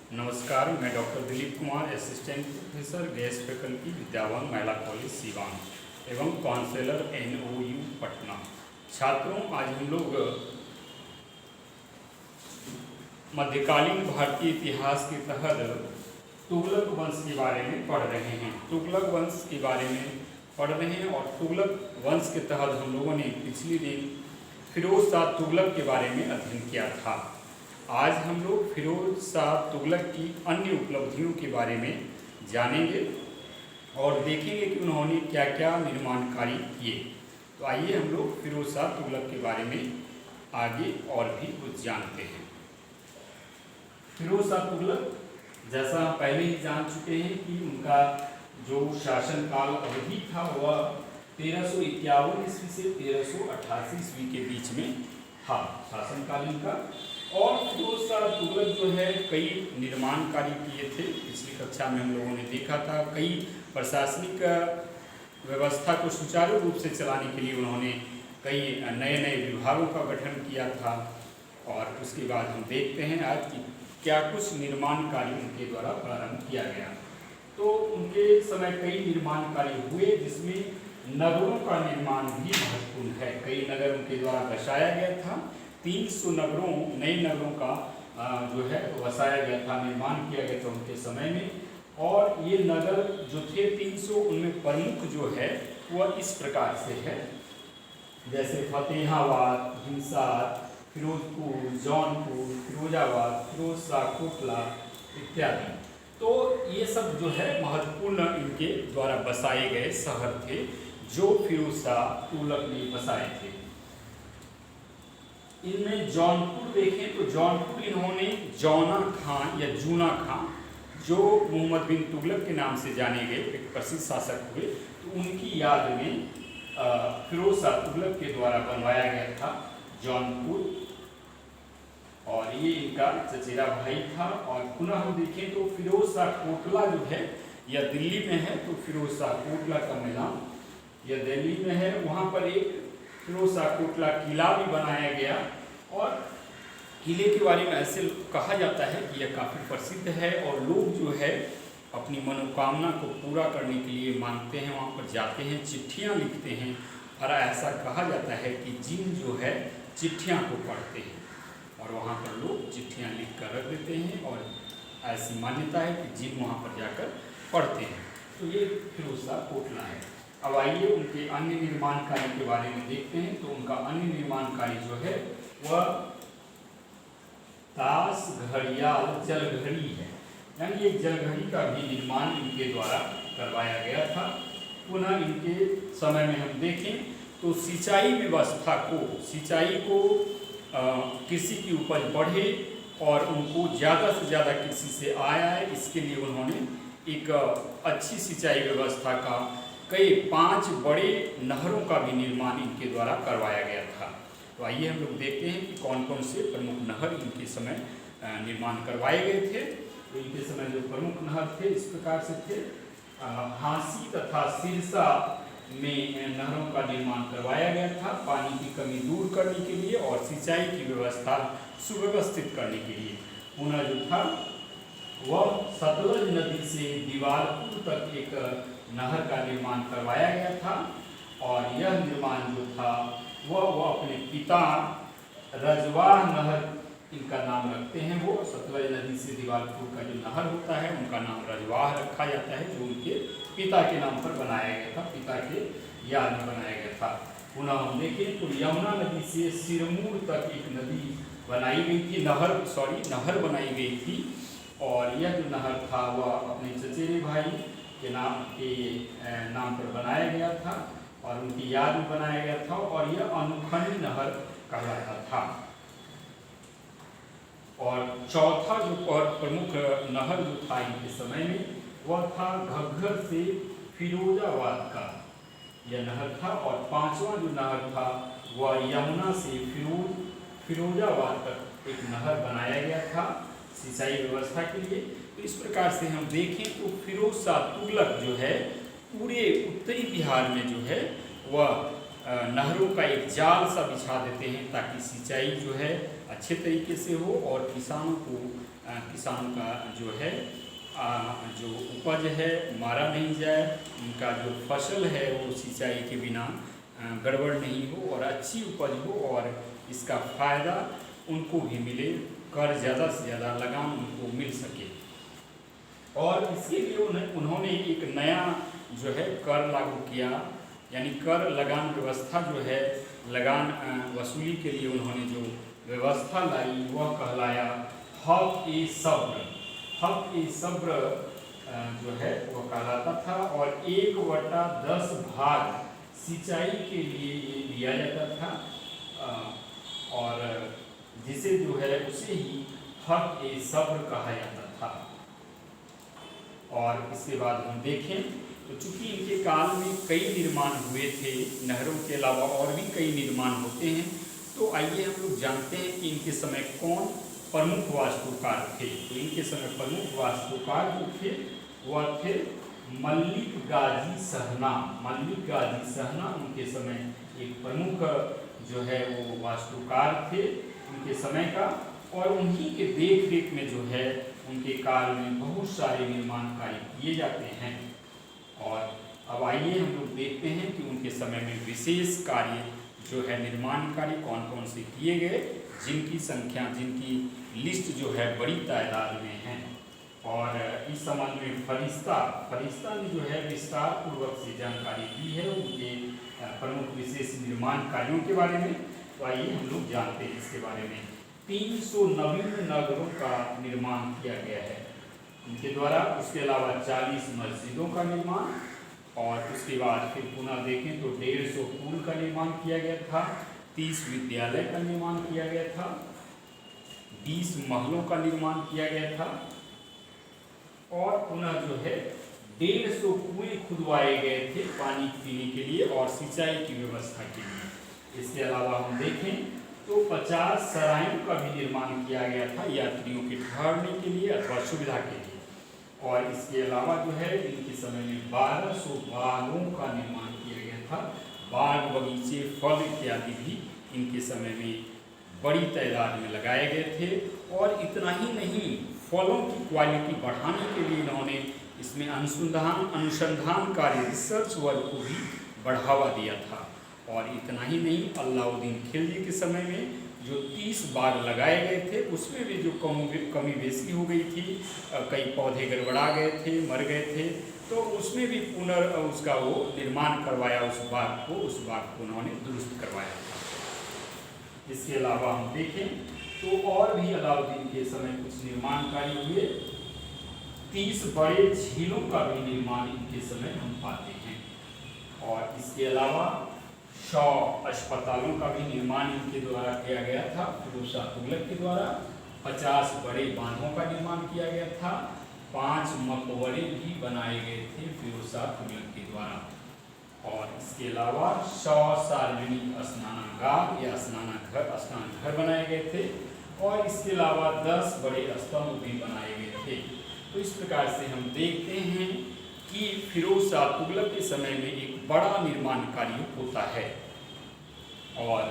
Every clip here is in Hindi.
नमस्कार, मैं doctor Dilip Kumar, assistant professor guest faculty Vidyavan Mahila college Siwan एवं काउंसलर NOU पटना। छात्रों, आज हम लोग मध्यकालीन भारतीय इतिहास के तहत तुगलक वंश के बारे में पढ़ रहे हैं। तुगलक वंश के बारे में पढ़ रहे हैं और तुगलक वंश के तहत हम लोगों ने पिछले दिन फिरोज शाह तुगलक के बारे में अध्ययन किया था। आज हम लोग फिरोज शाह तुगलक की अन्य उपलब्धियों के बारे में जानेंगे और देखेंगे कि उन्होंने क्या क्या निर्माण कार्य किए। तो आइए हम लोग फिरोज शाह तुगलक के बारे में आगे और भी कुछ जानते हैं। फिरोज शाह तुगलक, जैसा हम पहले ही जान चुके हैं कि उनका जो शासनकाल अवधि था वह 1351 ईस्वी से 1388 ईस्वी के बीच में था शासनकाल इनका। और फिरोज शाह तुगलक जो है कई निर्माण कार्य किए थे। पिछली कक्षा में हम लोगों ने देखा था कई प्रशासनिक व्यवस्था को सुचारू रूप से चलाने के लिए उन्होंने कई नए नए विभागों का गठन किया था। और उसके बाद हम देखते हैं आज कि क्या कुछ निर्माण कार्य उनके द्वारा प्रारंभ किया गया। तो उनके समय कई निर्माण कार्य हुए जिसमें नगरों का निर्माण भी महत्वपूर्ण है। कई नगर उनके द्वारा बसाया गया था। 300 नगरों, नए नगरों का जो है बसाया गया था, निर्माण किया गया था उनके समय में। और ये नगर जो थे 300, उनमें प्रमुख जो है वह इस प्रकार से है, जैसे फतेहाबाद, हिसार, फिरोजपुर, जौनपुर, फिरोजाबाद, फिरोजशाह कोटला इत्यादि। तो ये सब जो है महत्वपूर्ण इनके द्वारा बसाए गए शहर थे जो फिरोज शाह तुगलक ने बसाए थे। इनमें जौनपुर देखें तो जौनपुर इन्होंने जौना खां या जूना खां, जो मोहम्मद बिन तुगलक के नाम से जाने गए एक प्रसिद्ध शासक हुए, तो उनकी याद में फिरोज शाह तुगलक के द्वारा बनवाया गया था जौनपुर। और ये इनका चचेरा भाई था। और पुनः हम देखें तो फिरोज शाह कोटला जो है यह दिल्ली में है, तो फिरोज शाह कोटला का मैदान यह दिल्ली में है। वहाँ पर एक फिरोज शाह कोटला किला भी बनाया गया। और किले के बारे में ऐसे कहा जाता है कि यह काफ़ी प्रसिद्ध है और लोग जो है अपनी मनोकामना को पूरा करने के लिए मानते हैं, वहाँ पर जाते हैं, चिट्ठियाँ लिखते हैं। और ऐसा कहा जाता है कि जिन जो है चिट्ठियाँ को पढ़ते हैं और वहाँ पर लोग चिट्ठियाँ लिख कर रख देते हैं और ऐसी मान्यता है कि जिन वहाँ पर जाकर पढ़ते हैं। तो ये फिरोज शाह कोटला है। अब आइए उनके अन्य निर्माण कार्य के बारे में देखते हैं। तो उनका अन्य निर्माण कार्य जो है वह ताश घड़ियाल जलघड़ी है, यानी एक जलघड़ी का भी निर्माण इनके द्वारा करवाया गया था। पुनः इनके समय में हम देखें तो सिंचाई व्यवस्था को, सिंचाई को कृषि की उपज बढ़े और उनको ज़्यादा से ज़्यादा कृषि से आय आए, इसके लिए उन्होंने एक अच्छी सिंचाई व्यवस्था का 5 बड़े नहरों का भी निर्माण इनके द्वारा करवाया गया था। तो आइए हम लोग देखते हैं कि कौन कौन से प्रमुख नहर इनके समय निर्माण करवाए गए थे। तो इनके समय जो प्रमुख नहर थे इस प्रकार से थे। हांसी तथा सिरसा में नहरों का निर्माण करवाया गया था पानी की कमी दूर करने के लिए और सिंचाई की व्यवस्था सुव्यवस्थित करने के लिए। पुनः जो था वह सतलज नदी से दीवारपुर तक एक नहर का निर्माण करवाया गया था। और यह निर्माण जो था वह अपने पिता रजवाह नहर इनका नाम रखते हैं। वो सतलज नदी से दीवारपुर का जो नहर होता है उनका नाम रजवाह रखा जाता है, जो उनके पिता के नाम पर बनाया गया था, पिता के याद में बनाया गया था। पुनः हम देखें तो यमुना नदी से सिरमूर तक एक नदी बनाई गई थी, नहर बनाई गई थी। और यह जो नहर था वह अपने चचेरे भाई के नाम पर बनाया गया था और उनकी याद में बनाया गया था। और यह अनुखंड नहर कहलाता था। और चौथा जो प्रमुख नहर जो था इनके समय में वह था घग्घर से फिरोजाबाद का यह नहर था। और 5वां जो नहर था वह यमुना से फिरोजाबाद तक एक नहर बनाया गया था सिंचाई व्यवस्था के लिए। तो इस प्रकार से हम देखें तो फिरोज शाह तुगलक जो है पूरे उत्तरी बिहार में जो है वह नहरों का एक जाल सा बिछा देते हैं ताकि सिंचाई जो है अच्छे तरीके से हो और किसानों को किसान का जो है जो उपज है मारा नहीं जाए, उनका जो फसल है वो सिंचाई के बिना गड़बड़ नहीं हो और अच्छी उपज हो और इसका फ़ायदा उनको भी मिले, कर ज़्यादा से ज़्यादा लगान उनको मिल सके। और इसके लिए उन्होंने एक नया जो है कर लागू किया, यानी कर लगान व्यवस्था जो है लगान वसूली के लिए उन्होंने जो व्यवस्था लाई वह कहलाया हक़ ए सब्र। हक़ ए सब्र जो है वह कहलाता था और 1/10 भाग सिंचाई के लिए ये दिया जाता था और जिसे जो है उसे ही हक़ ए सब्र कहा जाता था। और इसके बाद हम देखें तो चूँकि इनके काल में कई निर्माण हुए थे, नहरों के अलावा और भी कई निर्माण होते हैं, तो आइए हम लोग जानते हैं कि इनके समय कौन प्रमुख वास्तुकार थे। तो इनके समय प्रमुख वास्तुकार जो थे वह थे मल्लिक गाजी सहना। मल्लिक गाजी सहना उनके समय एक प्रमुख जो है वो वास्तुकार थे उनके समय का, और उन्हीं के देख रेख में जो है उनके काल में बहुत सारे निर्माण कार्य किए जाते हैं। और अब आइए हम लोग देखते हैं कि उनके समय में विशेष कार्य जो है निर्माण कार्य कौन कौन से किए गए, जिनकी संख्या, जिनकी लिस्ट जो है बड़ी तादाद में है। और इस संबंध में फरिश्ता ने जो है विस्तार पूर्वक से जानकारी दी है उनके प्रमुख विशेष निर्माण कार्यों के बारे में। तो आइए हम लोग जानते हैं इसके बारे में। 390 नगरों का निर्माण किया गया है उनके द्वारा। उसके अलावा 40 मस्जिदों का निर्माण, और उसके बाद फिर पुनः देखें तो 150 पुल का निर्माण किया गया था, 30 विद्यालय का निर्माण किया गया था, 20 महलों का निर्माण किया गया था, और पुनः जो है 150 कुएं खुदवाए गए थे पानी पीने के लिए और सिंचाई की व्यवस्था के लिए। इसके अलावा हम देखें तो 50 सरायों का भी निर्माण किया गया था यात्रियों के ठहरने के लिए अथवा सुविधा के लिए। और इसके अलावा जो है इनके समय में 1200 बागों का निर्माण किया गया था। बाग बगीचे फल इत्यादि भी इनके समय में बड़ी तादाद में लगाए गए थे। और इतना ही नहीं, फलों की क्वालिटी बढ़ाने के लिए इन्होंने इसमें अनुसंधान कार्य, रिसर्च वर्क को भी बढ़ावा दिया था। और इतना ही नहीं, अलाउद्दीन खिलजी के समय में जो 30 बाग लगाए गए थे उसमें भी जो कमी बेसी हो गई थी, कई पौधे गड़बड़ा गए थे, मर गए थे, तो उसमें भी उसका वो निर्माण करवाया, उस बाग को उन्होंने दुरुस्त करवाया था। इसके अलावा हम देखें तो और भी अलाउद्दीन के समय कुछ निर्माण कार्य हुए। 30 बड़े झीलों का भी निर्माण इनके समय हम पाते हैं। और इसके अलावा 100 अस्पतालों का भी निर्माण इनके द्वारा किया गया था फिरोज शाह तुगलक के द्वारा। 50 बड़े बांधों का निर्माण किया गया था। 5 मकबरे भी बनाए गए थे फिरोज शाह तुगलक के द्वारा। और इसके अलावा 100 सार्वजनिक स्नानागार या स्नान घर बनाए गए थे। और इसके अलावा 10 बड़े स्तंभ भी बनाए गए थे। तो इस प्रकार से हम देखते हैं कि फिरोज शाह तुगलक के समय में एक बड़ा निर्माण कार्य होता है। और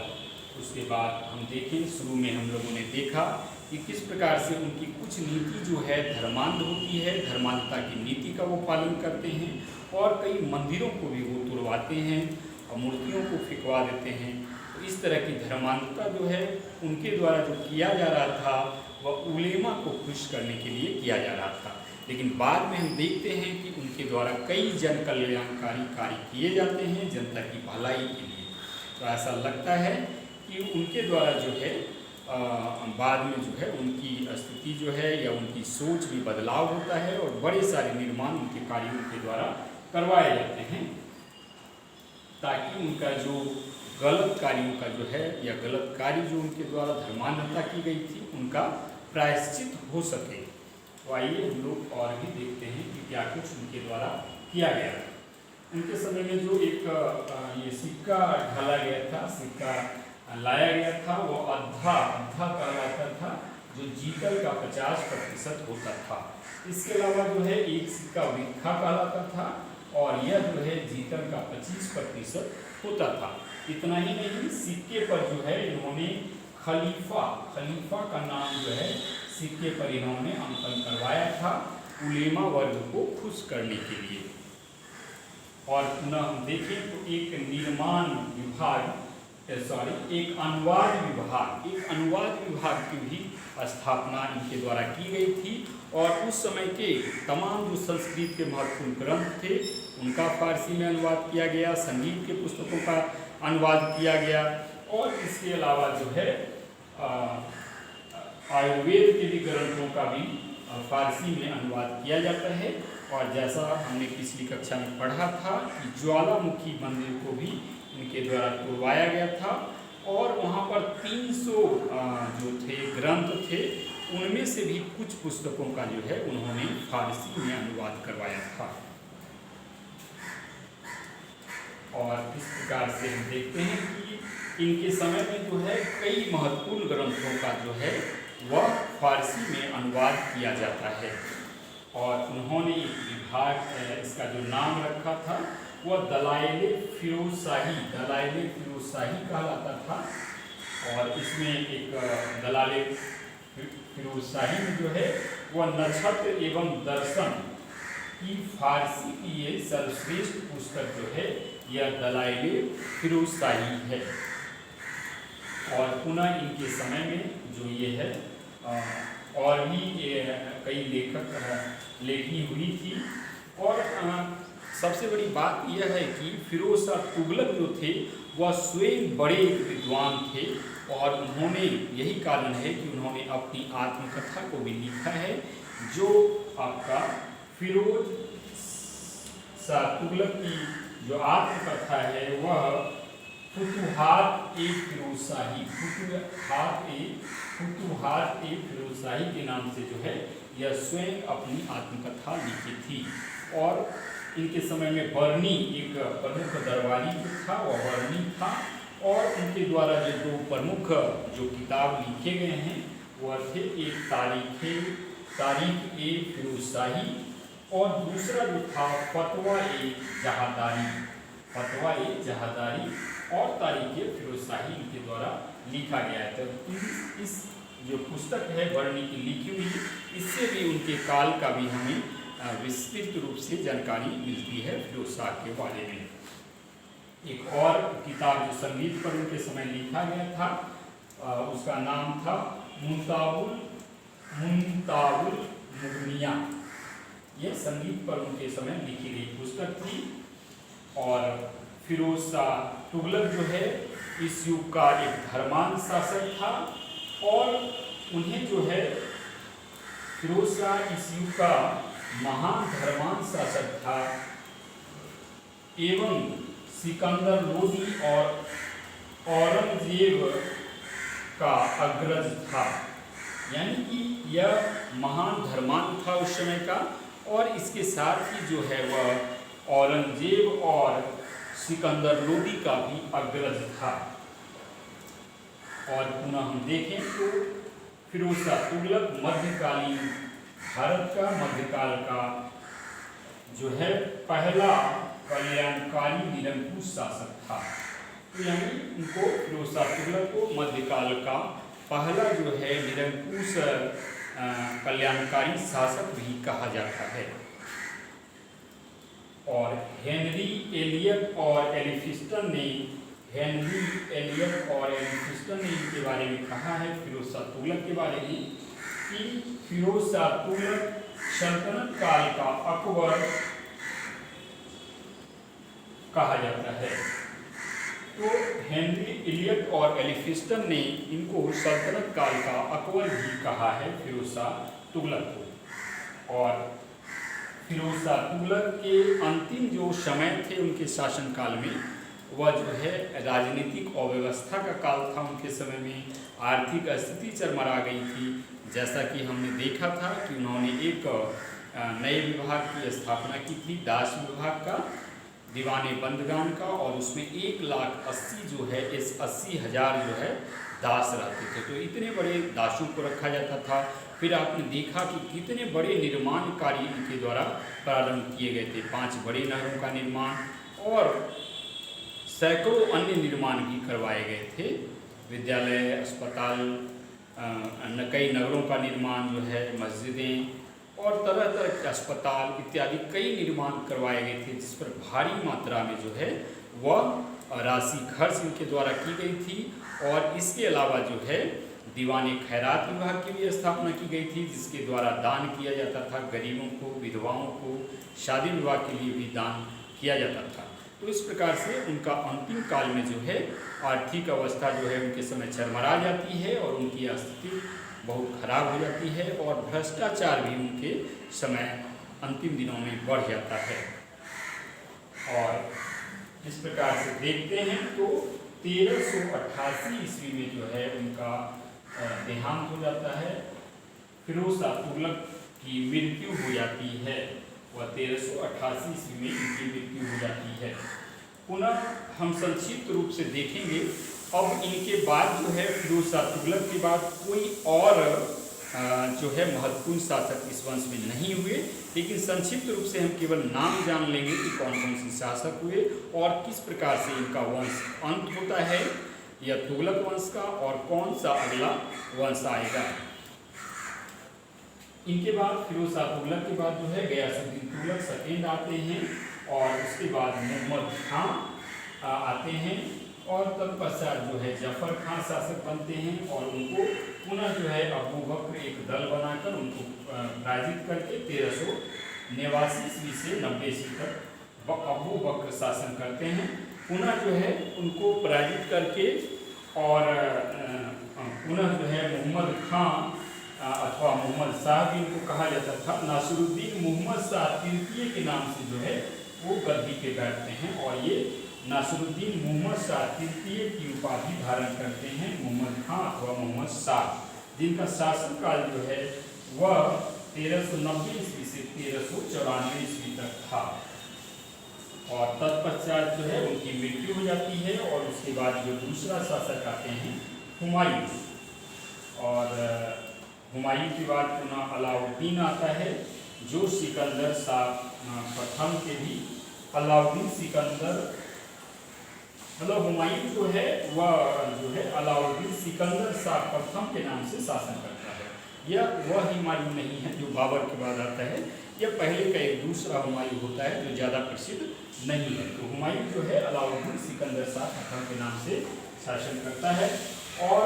उसके बाद हम देखें, शुरू में हम लोगों ने देखा कि किस प्रकार से उनकी कुछ नीति जो है धर्मांध होती है, धर्मांधता की नीति का वो पालन करते हैं और कई मंदिरों को भी वो तुड़वाते हैं और मूर्तियों को फेंकवा देते हैं। तो इस तरह की धर्मांधता जो है उनके द्वारा जो किया जा रहा था वह उलेमा को खुश करने के लिए किया जा रहा था। लेकिन बाद में हम देखते हैं कि उनके द्वारा कई जन कल्याणकारी कार्य किए जाते हैं जनता की भलाई के लिए। तो ऐसा लगता है कि उनके द्वारा जो है बाद में जो है उनकी स्थिति जो है या उनकी सोच में बदलाव होता है और बड़े सारे निर्माण उनके कार्यों के द्वारा करवाए जाते हैं, ताकि उनका जो गलत कार्यों का जो है या गलत कार्य जो उनके द्वारा धर्मांधता की गई थी उनका प्रायश्चित हो सके। तो आइए हम लोग और भी देखते हैं कि क्या कुछ उनके द्वारा किया गया। उनके समय में जो एक ये सिक्का ढाला गया था, सिक्का लाया गया था, वो अद्धा कहलाता था, जो जीतल का 50% होता था। इसके अलावा जो है एक सिक्का विक्खा कहलाता था और यह जो है जीतल का 25% होता था। इतना ही नहीं, सिक्के पर जो है इन्होंने खलीफा का नाम जो है सिक्के पर इन्होंने अंकन करवाया था उलेमा वर्ग को खुश करने के लिए। और पुनः हम देखें तो एक निर्माण विभाग एक अनुवाद विभाग की भी स्थापना इनके द्वारा की गई थी। और उस समय के तमाम जो संस्कृत के महत्वपूर्ण ग्रंथ थे उनका फारसी में अनुवाद किया गया, संगीत के पुस्तकों का अनुवाद किया गया। और इसके अलावा जो है आयुर्वेद के भी ग्रंथों का भी फारसी में अनुवाद किया जाता है। और जैसा हमने पिछली कक्षा में पढ़ा था कि ज्वालामुखी मंदिर को भी इनके द्वारा तोड़वाया गया था और वहाँ पर 300 जो थे ग्रंथ थे उनमें से भी कुछ पुस्तकों का जो है उन्होंने फारसी में अनुवाद करवाया था। और इस प्रकार से हम देखते हैं कि इनके समय में जो है कई महत्वपूर्ण ग्रंथों का जो है वह फारसी में अनुवाद किया जाता है। और उन्होंने एक विभाग इसका जो नाम रखा था वह दलाइले फिरोजशाही कहलाता था। और इसमें एक दलाइले फिरोजशाही में जो है वह नक्षत्र एवं दर्शन की फारसी की ये सर्वश्रेष्ठ पुस्तक जो है यह दलाइले फिरोजशाही है। और पुनः इनके समय में जो ये है और भी कई लेखनी हुई थी। और सबसे बड़ी बात यह है कि फिरोज शाह तुगलक जो थे वह स्वयं बड़े विद्वान थे और उन्होंने यही कारण है कि उन्होंने अपनी आत्मकथा को भी लिखा है जो आपका फिरोज शाह तुगलक की जो आत्मकथा है वह फुतुहात ए फिरोजशाही के नाम से जो है यह स्वयं अपनी आत्मकथा लिखी थी। और इनके समय में बर्नी एक प्रमुख दरबारी जो था वह बर्नी था। और उनके द्वारा जो दो प्रमुख जो किताब लिखे गए हैं वह थे एक तारीख ए फिरोजशाही और दूसरा जो था फतवा ए जहादारी और तारीख ए फिरोजशाही इनके द्वारा लिखा गया है। तो इस जो पुस्तक है बर्नी की लिखी हुई इससे भी उनके काल का भी हमें विस्तृत रूप से जानकारी मिलती है फिरोज शाह के बारे में। एक और किताब जो संगीत पर उनके समय लिखा गया था उसका नाम था मुंताबुल मुगनिया। यह संगीत पर उनके समय लिखी गई पुस्तक थी। और फिरोज शाह तुगलक जो है इस युग का एक धर्मांध शासक था और उन्हें जो है फिरोज शाह इस युग का महान धर्मांध शासक था एवं सिकंदर लोदी और औरंगजेब का अग्रज था। यानी कि यह महान धर्मांध था उस समय का और इसके साथ ही जो है वह औरंगजेब और सिकंदर लोदी का भी अग्रज था। और पुनः हम देखें तो फिरोज शाह तुगलक मध्यकालीन भारत का मध्यकाल का जो है पहला कल्याणकारी निरंकुश शासक था। तो यानी इनको फिरोज शाह तुगलक को मध्यकाल का पहला जो है निरंकुश कल्याणकारी शासक भी कहा जाता है। और हेनरी एलियट और एलिफिस्टन ने इनके बारे में कहा है फिरोज शाह तुगलक के बारे में कि फिरोज शाह तुगलक सल्तनत काल का अकबर कहा जाता है। तो हेनरी एलियट और एलिफिस्टन ने इनको सल्तनत काल का अकबर भी कहा है फिरोज शाह तुगलक को। और फिरोज शाह तुगलक के अंतिम जो समय थे उनके शासनकाल में वह जो है राजनीतिक अव्यवस्था का काल था। उनके समय में आर्थिक स्थिति चरमरा गई थी। जैसा कि हमने देखा था कि उन्होंने एक नए विभाग की स्थापना की थी दास विभाग का, दीवाने बंदगान का, और उसमें 1,80,000 जो है 80,000 जो है दास रहते थे। तो इतने बड़े दासों को रखा जाता था। फिर आपने देखा कि कितने बड़े निर्माण कार्य इनके द्वारा प्रारंभ किए गए थे। 5 बड़े नहरों का निर्माण और सैकड़ों अन्य निर्माण भी करवाए गए थे। विद्यालय, अस्पताल कई नगरों का निर्माण जो है, मस्जिदें और तरह तरह के अस्पताल इत्यादि कई निर्माण करवाए गए थे, जिस पर भारी मात्रा में जो है वह राशि खर्च इनके द्वारा की गई थी। और इसके अलावा जो है दीवान खैरात विभाग की भी स्थापना की गई थी, जिसके द्वारा दान किया जाता था गरीबों को, विधवाओं को, शादी विवाह के लिए भी दान किया जाता था। तो इस प्रकार से उनका अंतिम काल में जो है आर्थिक अवस्था जो है उनके समय चरमरा जाती है और उनकी स्थिति बहुत खराब हो जाती है और भ्रष्टाचार भी उनके समय अंतिम दिनों में बढ़ जाता है। और इस प्रकार से देखते हैं तो 1388 ईस्वी में जो है उनका देहांत हो जाता है। फिरोज शाह तुगलक की मृत्यु हो जाती है, वह 1388 ईस्वी में इनकी मृत्यु हो जाती है। पुनः हम संक्षिप्त रूप से देखेंगे। अब इनके बाद जो है फिरोज शाह तुगलक के बाद कोई और जो है महत्वपूर्ण शासक इस वंश में नहीं हुए, लेकिन संक्षिप्त रूप से हम केवल नाम जान लेंगे कि कौन कौन से शासक हुए और किस प्रकार से इनका वंश अंत होता है या तुगलक वंश का, और कौन सा अगला वंश आएगा। इनके बाद फिरोज शाह तुगलक के बाद जो है गयासुद्दीन तुगलक सेकेंड आते हैं और उसके बाद मोहम्मद खां आते हैं और तत्पश्चात जो है जफर खां शासक बनते हैं और उनको पुनः जो है अबू बकर एक दल बनाकर उनको पराजित करके 1389 ईस्वी से 90 ईस्वी तक अबू बकर शासन करते हैं। पुनः जो है उनको पराजित करके और पुनः जो है मोहम्मद खां अथवा मोहम्मद शाह भी इनको कहा जाता था, नासिरुद्दीन मोहम्मद शाह तृतीय के नाम से जो है वो गद्दी पे बैठते हैं और ये नासिरुद्दीन मोहम्मद शाह तृतीय की उपाधि धारण करते हैं, मोहम्मद खां अथवा मोहम्मद शाह, जिनका शासनकाल जो है वह 1390 ईस्वी से 1394 ईस्वी तक था। और तत्पश्चात जो है उनकी मृत्यु हो जाती है और उसके बाद जो दूसरा शासक आते हैं हुमायूं, और हुमायूं के बाद पुनः अलाउद्दीन आता है जो सिकंदर शाह प्रथम के भी अलाउद्दीन सिकंदर मतलब हुमायूं जो है वह जो है अलाउद्दीन सिकंदर शाह प्रथम के नाम से शासन करता है। यह वह हुमायूं नहीं है जो बाबर के बाद आता है, यह पहले का एक दूसरा हुमायूं होता है जो ज़्यादा प्रसिद्ध नहीं है। तो हुमायूं जो है अलाउद्दीन सिकंदर शाह प्रथम के नाम से शासन करता है और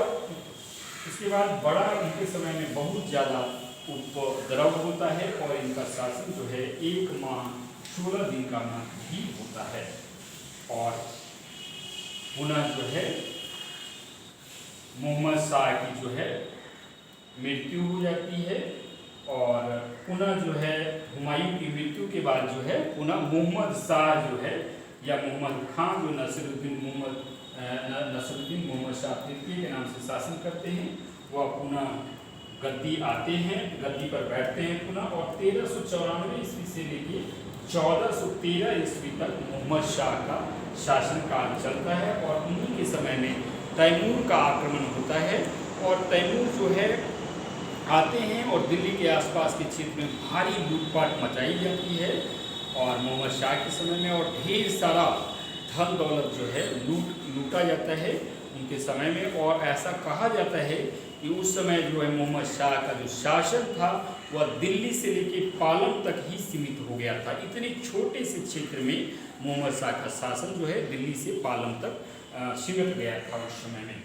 इसके बाद बड़ा इनके समय में बहुत ज़्यादा उपद्रव होता है और इनका शासन जो है 1 माह 16 दिन का भी होता है। और पुनः जो है मोहम्मद शाह की जो है मृत्यु हो जाती है और पुनः जो है हुमायूं की मृत्यु के बाद जो है पुनः मोहम्मद शाह जो है या मोहम्मद खां जो नसीरुद्दीन मोहम्मद शाह तृतीय के नाम से शासन करते हैं, वह पुनः गद्दी आते हैं, गद्दी पर बैठते हैं पुनः और 1394 ईस्वी से लेके 1413 ईस्वी तक मोहम्मद शाह का शासनकाल चलता है और उन्हीं के समय में तैमूर का आक्रमण होता है और तैमूर जो है आते हैं और दिल्ली के आसपास के क्षेत्र में भारी लूटपाट मचाई जाती है और मोहम्मद शाह के समय में और ढेर सारा धन दौलत जो है लूटा जाता है उनके समय में। और ऐसा कहा जाता है कि उस समय जो है मोहम्मद शाह का जो शासन था वह दिल्ली से लेके पालम तक ही सीमित हो गया था। इतने छोटे से क्षेत्र में मोहम्मद शाह का शासन जो है दिल्ली से पालम तक सिमट गया था उस समय में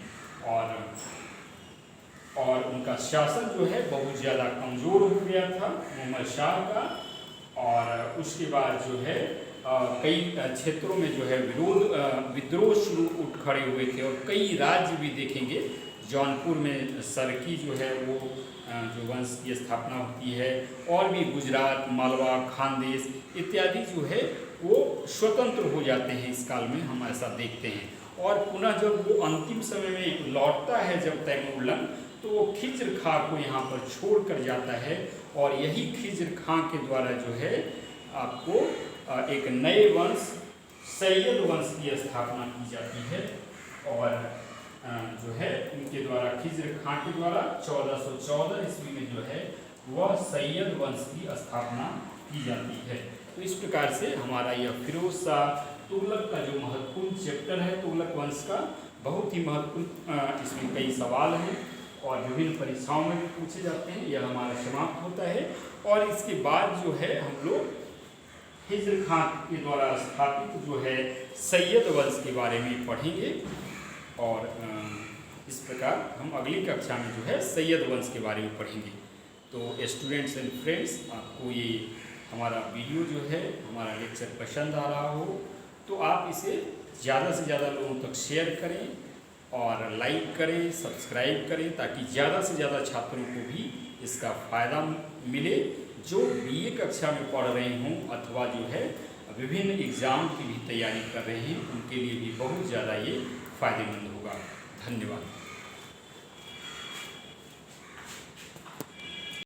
और उनका शासन जो है बहुत ज़्यादा कमज़ोर हो गया था मोहम्मद शाह का। और उसके बाद जो है कई क्षेत्रों में जो है विद्रोह शुरू उठ खड़े हुए थे और कई राज्य भी देखेंगे। जौनपुर में सरकी जो है वो जो वंश की स्थापना होती है और भी गुजरात, मालवा, खानदेश इत्यादि जो है वो स्वतंत्र हो जाते हैं इस काल में, हम ऐसा देखते हैं। और पुनः जब वो अंतिम समय में लौटता है जब तैमूरलंग, तो वो खिज्र खां को यहाँ पर छोड़ कर जाता है और यही खिज्र खां के द्वारा जो है आपको एक नए वंश सैयद वंश की स्थापना की जाती है। और जो है उनके द्वारा खिज्र खां के द्वारा 1414 ईस्वी में जो है वह सैयद वंश की स्थापना की जाती है। तो इस प्रकार से हमारा यह फिरोज शाह तुगलक का जो महत्वपूर्ण चैप्टर है तुगलक वंश का, बहुत ही महत्वपूर्ण, इसमें कई सवाल हैं और विभिन्न परीक्षाओं में भी पूछे जाते हैं। यह हमारा समाप्त होता है और इसके बाद जो है हम लोग हिज्र खान के द्वारा स्थापित जो है सैयद वंश के बारे में पढ़ेंगे। और इस प्रकार हम अगली कक्षा में जो है सैयद वंश के बारे में पढ़ेंगे। तो स्टूडेंट्स एंड फ्रेंड्स, आपको ये हमारा वीडियो जो है, हमारा लेक्चर पसंद आ रहा हो तो आप इसे ज़्यादा से ज़्यादा लोगों तक शेयर करें और लाइक करें, सब्सक्राइब करें, ताकि ज़्यादा से ज़्यादा छात्रों को भी इसका फ़ायदा मिले जो बीए कक्षा में पढ़ रहे हों अथवा जो है विभिन्न एग्ज़ाम की भी तैयारी कर रहे हैं, उनके लिए भी बहुत ज़्यादा ये फ़ायदेमंद होगा। धन्यवाद।